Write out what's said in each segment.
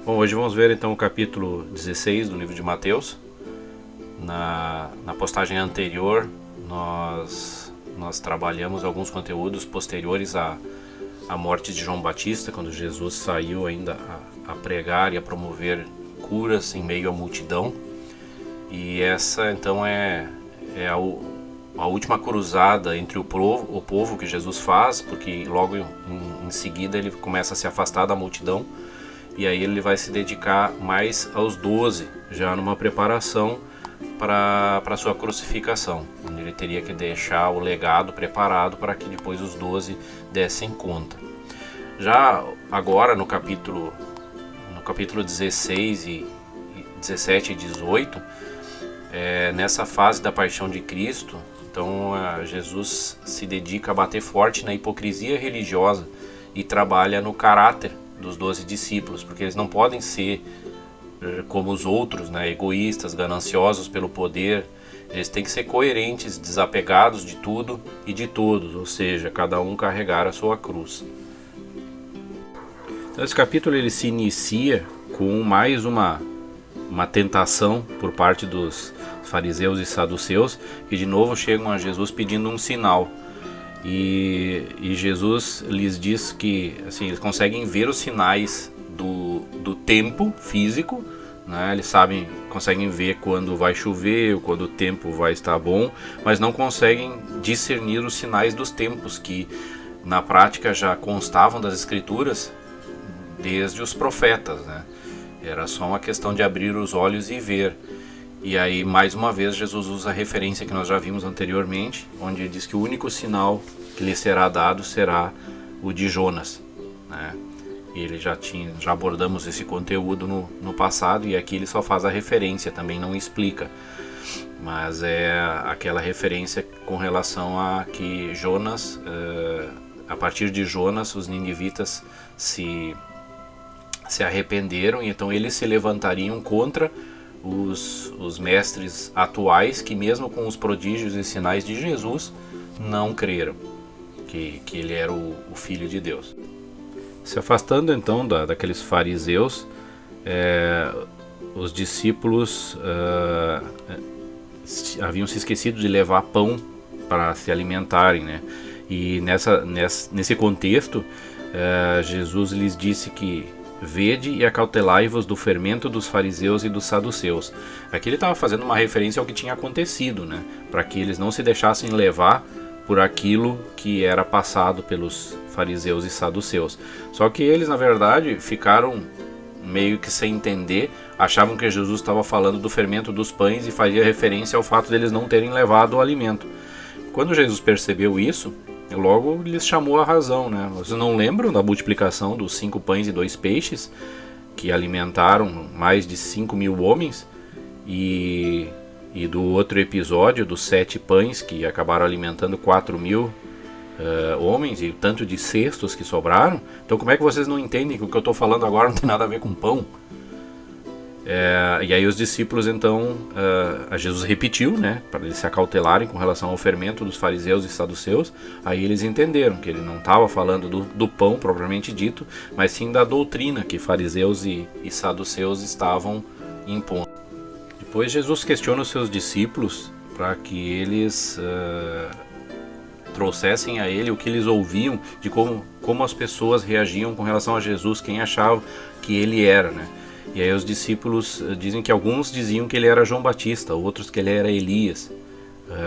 Bom, hoje vamos ver então o capítulo 16 do livro de Mateus. Na postagem anterior nós trabalhamos alguns conteúdos posteriores à morte de João Batista, quando Jesus saiu ainda a pregar e a promover curas em meio à multidão. E essa então é a última cruzada entre o povo que Jesus faz, porque logo em seguida ele começa a se afastar da multidão. E aí ele vai se dedicar mais aos 12, já numa preparação para a sua crucificação, onde ele teria que deixar o legado preparado para que depois os 12 dessem conta. Já agora no capítulo 16 e 17 e 18, nessa fase da paixão de Cristo, então Jesus se dedica a bater forte na hipocrisia religiosa e trabalha no caráter dos 12 discípulos, porque eles não podem ser como os outros, né, egoístas, gananciosos pelo poder. Eles têm que ser coerentes, desapegados de tudo e de todos, ou seja, cada um carregar a sua cruz. Então esse capítulo ele se inicia com mais uma tentação por parte dos fariseus e saduceus, que de novo chegam a Jesus pedindo um sinal. E Jesus lhes diz que assim, eles conseguem ver os sinais do tempo físico, né? Eles conseguem ver quando vai chover, quando o tempo vai estar bom, mas não conseguem discernir os sinais dos tempos, que na prática já constavam das escrituras desde os profetas, né? Era só uma questão de abrir os olhos e ver. E aí, mais uma vez, Jesus usa a referência que nós já vimos anteriormente, onde ele diz que o único sinal que lhe será dado será o de Jonas, né? E ele já abordamos esse conteúdo no passado, e aqui ele só faz a referência, também não explica. Mas é aquela referência com relação a que Jonas, a partir de Jonas, os ninivitas se arrependeram, e então eles se levantariam contra os mestres atuais, que mesmo com os prodígios e sinais de Jesus não creram que ele era o Filho de Deus. Se afastando então daqueles fariseus, os discípulos haviam se esquecido de levar pão para se alimentarem, né? E nesse contexto, Jesus lhes disse que vede e acautelai-vos do fermento dos fariseus e dos saduceus. Aqui ele estava fazendo uma referência ao que tinha acontecido, né? Para que eles não se deixassem levar por aquilo que era passado pelos fariseus e saduceus. Só que eles, na verdade, ficaram meio que sem entender, achavam que Jesus estava falando do fermento dos pães e fazia referência ao fato deles não terem levado o alimento. Quando Jesus percebeu isso, logo lhes chamou a razão, né? Vocês não lembram da multiplicação dos 5 pães e 2 peixes, que alimentaram mais de 5.000 homens, e do outro episódio dos 7 pães, que acabaram alimentando 4.000 homens, e tanto de cestos que sobraram? Então como é que vocês não entendem que o que eu estou falando agora não tem nada a ver com pão? E aí os discípulos então, Jesus repetiu, né, para eles se acautelarem com relação ao fermento dos fariseus e saduceus. Aí eles entenderam que ele não estava falando do pão propriamente dito, mas sim da doutrina que fariseus e saduceus estavam impondo. Depois Jesus questiona os seus discípulos para que eles trouxessem a ele o que eles ouviam de como as pessoas reagiam com relação a Jesus, quem achava que ele era, né? E aí os discípulos dizem que alguns diziam que ele era João Batista, outros que ele era Elias,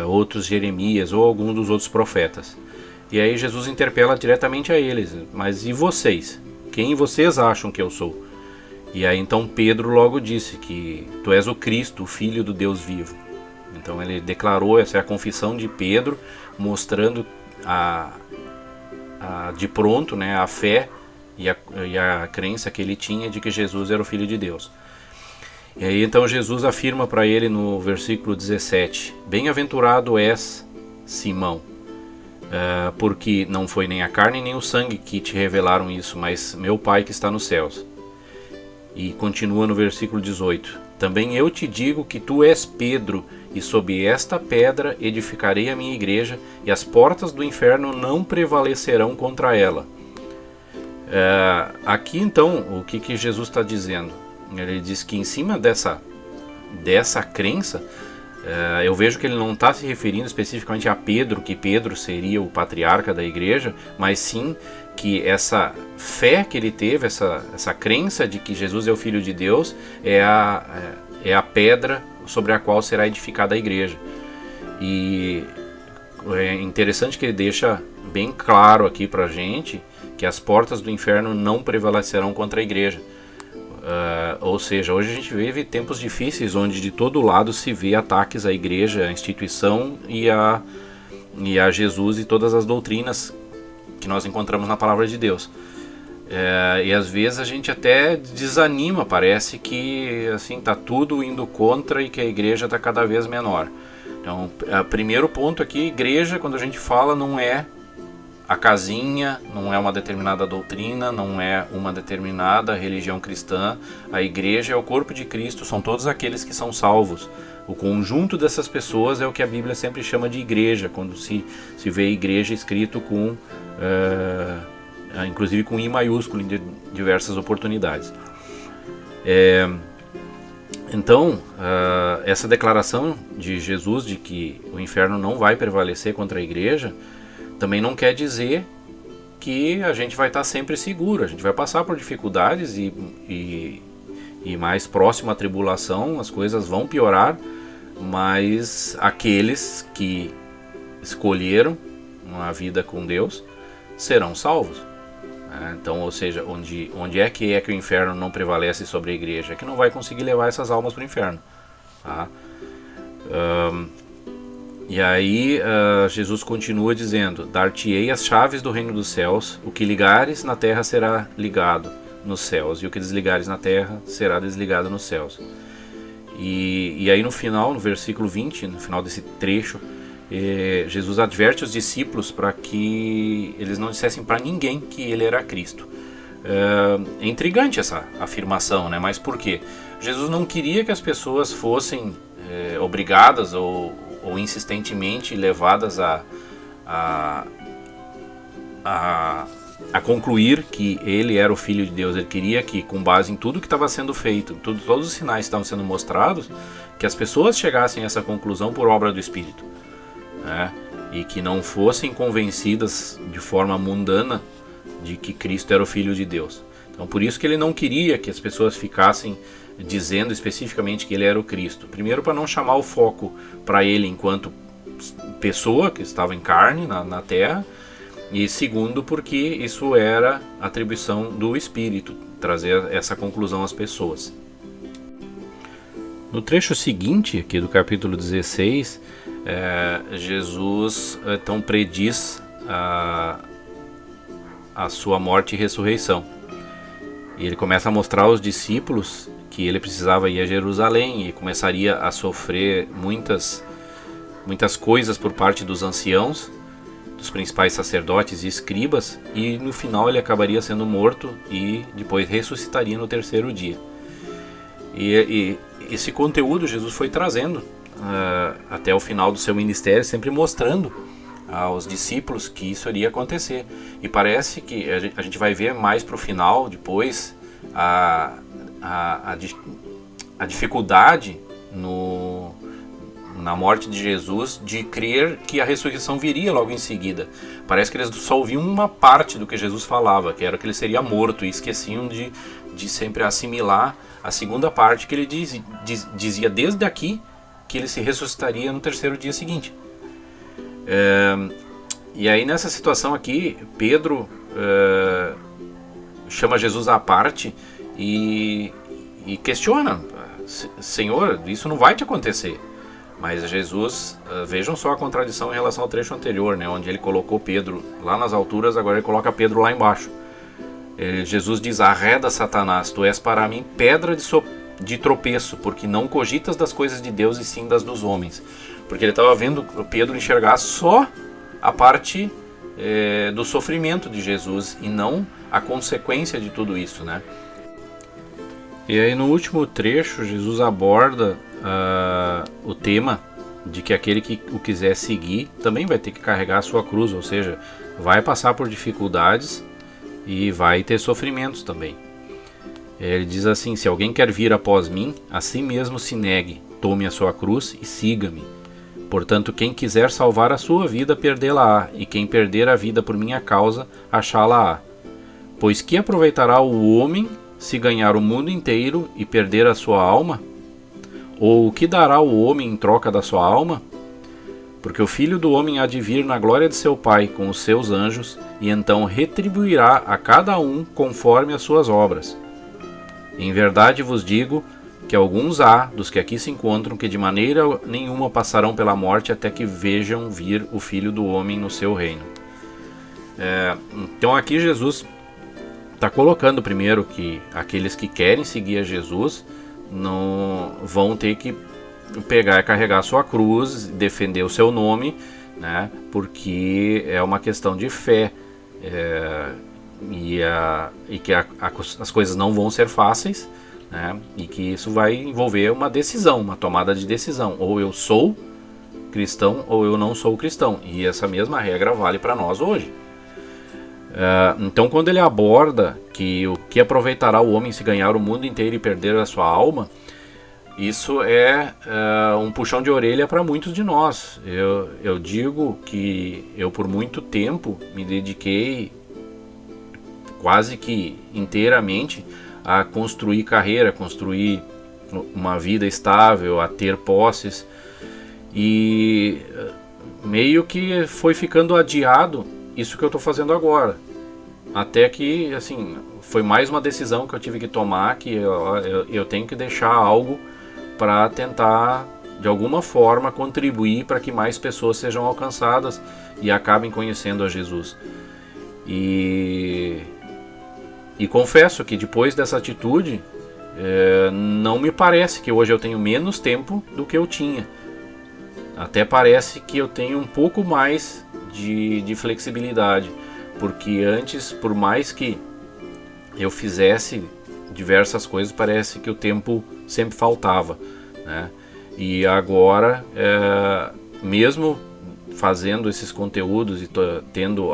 outros Jeremias ou algum dos outros profetas. E aí Jesus interpela diretamente a eles: mas e vocês? Quem vocês acham que eu sou? E aí então Pedro logo disse que tu és o Cristo, o Filho do Deus vivo. Então ele declarou, essa é a confissão de Pedro, mostrando de pronto, né, a fé e a crença que ele tinha de que Jesus era o Filho de Deus. E aí então Jesus afirma para ele no versículo 17: bem-aventurado és, Simão, porque não foi nem a carne nem o sangue que te revelaram isso, mas meu Pai que está nos céus. E continua no versículo 18: também eu te digo que tu és Pedro, e sob esta pedra edificarei a minha igreja, e as portas do inferno não prevalecerão contra ela. Aqui então, o que Jesus está dizendo? Ele diz que em cima dessa crença, eu vejo que ele não está se referindo especificamente a Pedro, que Pedro seria o patriarca da igreja, mas sim que essa fé que ele teve, essa crença de que Jesus é o Filho de Deus, é a pedra sobre a qual será edificada a igreja. E é interessante que ele deixa bem claro aqui pra gente que as portas do inferno não prevalecerão contra a igreja. Ou seja, hoje a gente vive tempos difíceis onde de todo lado se vê ataques à igreja, à instituição e a Jesus e todas as doutrinas que nós encontramos na palavra de Deus. E às vezes a gente até desanima, parece que assim tá tudo indo contra e que a igreja está cada vez menor. Então, primeiro ponto aqui, igreja, quando a gente fala, não é a casinha, não é uma determinada doutrina, não é uma determinada religião cristã. A igreja é o corpo de Cristo, são todos aqueles que são salvos. O conjunto dessas pessoas é o que a Bíblia sempre chama de igreja, quando se vê igreja escrito com, inclusive com I maiúsculo em diversas oportunidades. Então, essa declaração de Jesus de que o inferno não vai prevalecer contra a igreja também não quer dizer que a gente vai estar sempre seguro. A gente vai passar por dificuldades e mais próximo à tribulação as coisas vão piorar, mas aqueles que escolheram uma vida com Deus serão salvos. Então, ou seja, onde é que o inferno não prevalece sobre a igreja? É que não vai conseguir levar essas almas para o inferno. Tá? E aí Jesus continua dizendo: dar-te-ei as chaves do reino dos céus, o que ligares na terra será ligado nos céus, e o que desligares na terra será desligado nos céus. E aí no final, no versículo 20, no final desse trecho, Jesus adverte os discípulos para que eles não dissessem para ninguém que ele era Cristo. É intrigante essa afirmação, né? Mas por quê? Jesus não queria que as pessoas fossem obrigadas ou insistentemente levadas a concluir que ele era o Filho de Deus. Ele queria que, com base em tudo que estava sendo feito, todos os sinais que estavam sendo mostrados, que as pessoas chegassem a essa conclusão por obra do Espírito, né? E que não fossem convencidas de forma mundana de que Cristo era o Filho de Deus. Então, por isso que ele não queria que as pessoas ficassem dizendo especificamente que ele era o Cristo. Primeiro, para não chamar o foco para ele enquanto pessoa que estava em carne na terra, e segundo, porque isso era atribuição do Espírito, trazer essa conclusão às pessoas. No trecho seguinte, aqui do capítulo 16, Jesus então prediz a sua morte e ressurreição. E ele começa a mostrar aos discípulos que ele precisava ir a Jerusalém e começaria a sofrer muitas coisas por parte dos anciãos, dos principais sacerdotes e escribas, e no final ele acabaria sendo morto e depois ressuscitaria no terceiro dia. E esse conteúdo Jesus foi trazendo até o final do seu ministério, sempre mostrando aos discípulos que isso iria acontecer. E parece que a gente vai ver mais para o final, depois, a dificuldade na morte de Jesus de crer que a ressurreição viria logo em seguida. Parece que eles só ouviam uma parte do que Jesus falava, que era que ele seria morto, e esqueciam de sempre assimilar a segunda parte que ele dizia desde aqui que ele se ressuscitaria no terceiro dia seguinte. E aí nessa situação aqui, Pedro chama Jesus à parte e questiona: Senhor, isso não vai te acontecer. Mas Jesus, vejam só a contradição em relação ao trecho anterior, né, onde ele colocou Pedro lá nas alturas, agora ele coloca Pedro lá embaixo. Jesus diz: arreda, Satanás, tu és para mim pedra de tropeço, porque não cogitas das coisas de Deus e sim das dos homens. Porque ele estava vendo Pedro enxergar só a parte do sofrimento de Jesus e não a consequência de tudo isso, né? E aí no último trecho Jesus aborda o tema de que aquele que o quiser seguir também vai ter que carregar a sua cruz, ou seja, vai passar por dificuldades e vai ter sofrimentos também. Ele diz assim: se alguém quer vir após mim, a si mesmo se negue, tome a sua cruz e siga-me. Portanto, quem quiser salvar a sua vida, perdê-la-á, e quem perder a vida por minha causa, achá-la-á. Pois que aproveitará o homem se ganhar o mundo inteiro e perder a sua alma? Ou o que dará o homem em troca da sua alma? Porque o Filho do Homem há de vir na glória de seu Pai com os seus anjos, e então retribuirá a cada um conforme as suas obras. Em verdade vos digo que alguns há, dos que aqui se encontram, que de maneira nenhuma passarão pela morte até que vejam vir o Filho do Homem no seu reino. Então aqui Jesus está colocando primeiro que aqueles que querem seguir a Jesus não vão ter que pegar e carregar a sua cruz, defender o seu nome, né, porque é uma questão de fé, e que as coisas não vão ser fáceis, né, e que isso vai envolver uma decisão, uma tomada de decisão. Ou eu sou cristão ou eu não sou cristão. E essa mesma regra vale para nós hoje. Então, quando ele aborda que o que aproveitará o homem se ganhar o mundo inteiro e perder a sua alma, isso é um puxão de orelha para muitos de nós. Eu digo que eu por muito tempo me dediquei quase que inteiramente a construir carreira, construir uma vida estável, a ter posses, e meio que foi ficando adiado isso que eu estou fazendo agora, até que assim foi mais uma decisão que eu tive que tomar, que eu tenho que deixar algo para tentar de alguma forma contribuir para que mais pessoas sejam alcançadas e acabem conhecendo a Jesus. E confesso que depois dessa atitude, não me parece que hoje eu tenho menos tempo do que eu tinha. Até parece que eu tenho um pouco mais de flexibilidade, porque antes, por mais que eu fizesse diversas coisas, parece que o tempo sempre faltava, né? E agora, mesmo fazendo esses conteúdos e tendo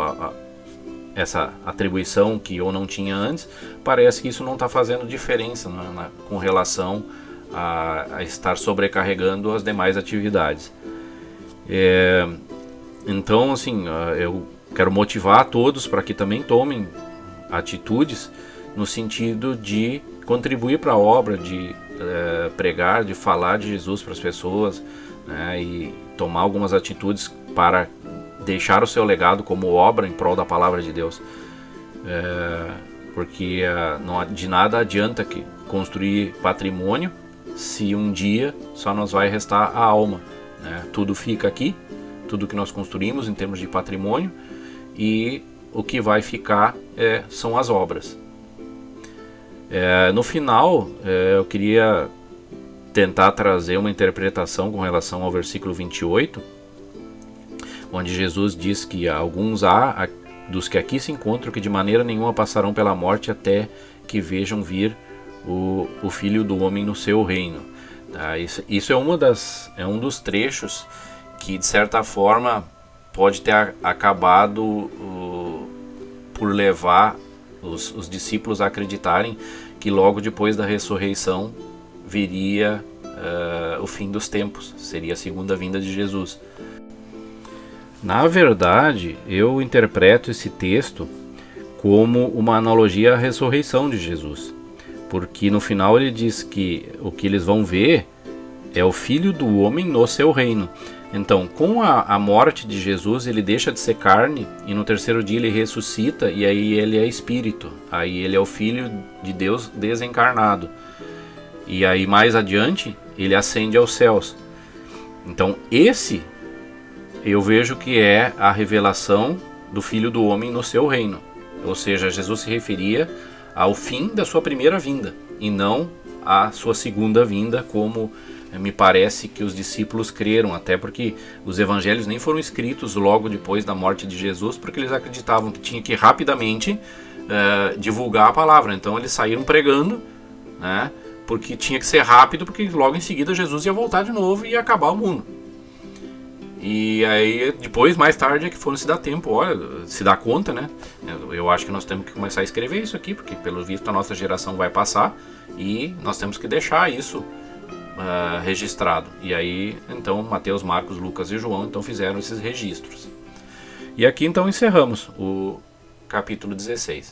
essa atribuição que eu não tinha antes, parece que isso não está fazendo diferença, né, com relação a estar sobrecarregando as demais atividades. Então, assim, eu quero motivar a todos para que também tomem atitudes no sentido de contribuir para a obra, de pregar, de falar de Jesus para as pessoas, né, e tomar algumas atitudes para deixar o seu legado como obra em prol da palavra de Deus, porque de nada adianta que construir patrimônio se um dia só nos vai restar a alma, né? Tudo fica aqui, tudo que nós construímos em termos de patrimônio, e o que vai ficar são as obras. No final, eu queria tentar trazer uma interpretação com relação ao versículo 28, onde Jesus diz que alguns há dos que aqui se encontram que de maneira nenhuma passarão pela morte até que vejam vir o Filho do Homem no seu reino. Tá? Isso é um dos trechos que, de certa forma, pode ter acabado por levar os discípulos a acreditarem que logo depois da ressurreição viria o fim dos tempos, seria a segunda vinda de Jesus. Na verdade, eu interpreto esse texto como uma analogia à ressurreição de Jesus, porque no final ele diz que o que eles vão ver é o Filho do Homem no seu reino. Então, com a morte de Jesus, ele deixa de ser carne, e no terceiro dia ele ressuscita, e aí ele é espírito, aí ele é o Filho de Deus desencarnado, e aí mais adiante ele ascende aos céus. Então eu vejo que é a revelação do Filho do Homem no seu reino. Ou seja, Jesus se referia ao fim da sua primeira vinda e não à sua segunda vinda, como me parece que os discípulos creram, até porque os evangelhos nem foram escritos logo depois da morte de Jesus, porque eles acreditavam que tinha que rapidamente divulgar a palavra. Então eles saíram pregando, né, porque tinha que ser rápido, porque logo em seguida Jesus ia voltar de novo e ia acabar o mundo. E aí depois, mais tarde, é que foram se dar tempo, olha, se dar conta, né? Eu acho que nós temos que começar a escrever isso aqui, porque pelo visto a nossa geração vai passar e nós temos que deixar isso registrado. E aí, então, Mateus, Marcos, Lucas e João então fizeram esses registros. E aqui então encerramos o capítulo 16.